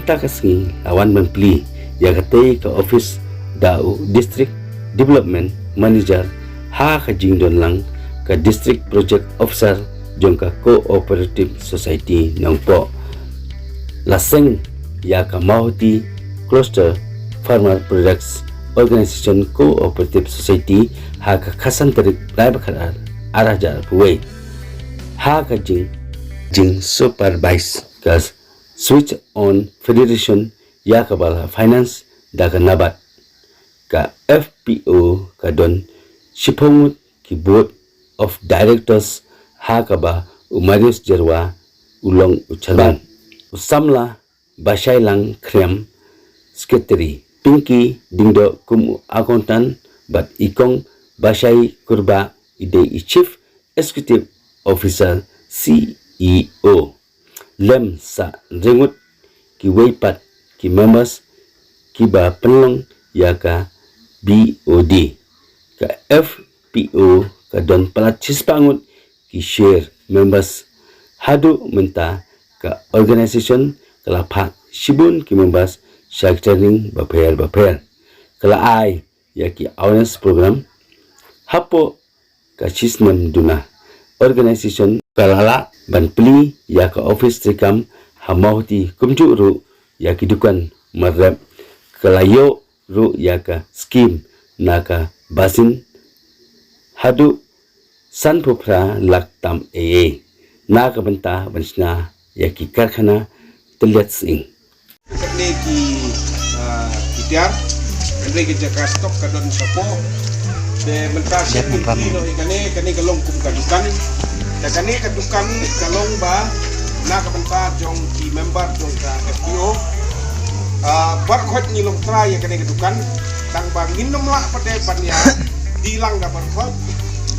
bangta kasngi lawan mempli ya kate ke office dau district development manager ha ka jingdon lang ka district project officer jong ka cooperative society nang po laseng ya ka Mahuti cluster farmer products organization cooperative society ha ka khasan tarik lai bakhar araja puwe ha ka jing supervise ka switch on federation ya ka bala finance da ka nabat ka FPO ka don Shipomut ki board of directors ha ka ba Umarius Jerwa ulong uchalan usamla bashay lang krem secretary Pinky dingdo kum accountant but ikong bashay kurba ide chief executive officer CEO lem sa rengut ki weipat ki members ki ba penlong ya ka BOD ka FPO ka don palacis pangut ki share members hadu menta ka organization kala phat shibun ki members structuring baper kala ai ya ki awareness program hapo ka chisnem duna organization kalala ban pli ya ka office trikam hamauti kumju ru ya ki dukan marab kalayo ru ya ka scheme naka basin hadu sanpupra laktam naka banta bansna ya ki karkhana teliat sing Kene ki kitiar kene ki jaka stok kadon sapo de mentasi kino kene kalong kum kadukan da kene kadukan kalong ba na ka banta jong ki member jong ka FPO bar khot ni long tra ya kene kadukan tang ba minum la pade banya dilang da bar khot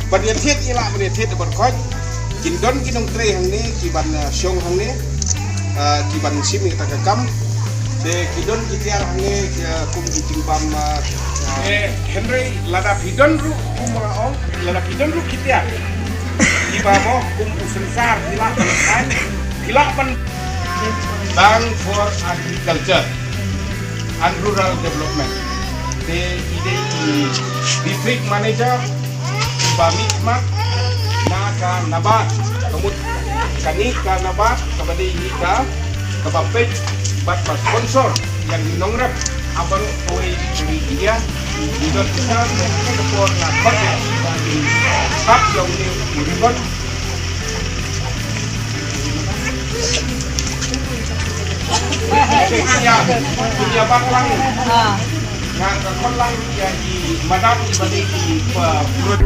banya thiet ila banya thiet bar khot kin don kinong tre hang ne ki ban syong hang ne ki ban simi ta ka kam de kidon kitiar hange kum kitimbam Henry lada pidon ru kumraong lada pidon ru kitiar ibamo kum usensar hilapan bank for agriculture and rural development de ide district manager Bamikmat naka nabat kemud kanika nabat kabadi ika kabapet bat sponsor yang dinongrap abang koi dari dia juga kita mengekspor nabat dari kap yang di Uribon punya banglang yang kekolang ya di madam di perut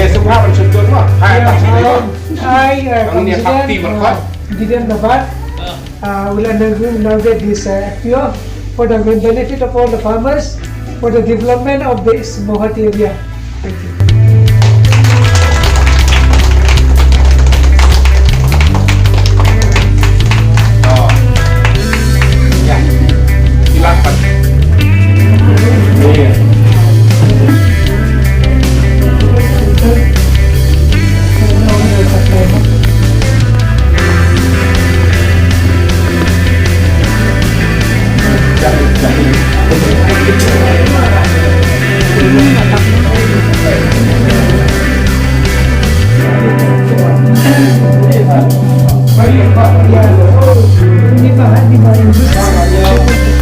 semua bersyukur mah ini sakti berkat Gideon Nabat will inaugurate this FPO for the benefit of all the farmers for the development of this Mahuti area. Thank you. Ya, silakan. Ini bahan di bawah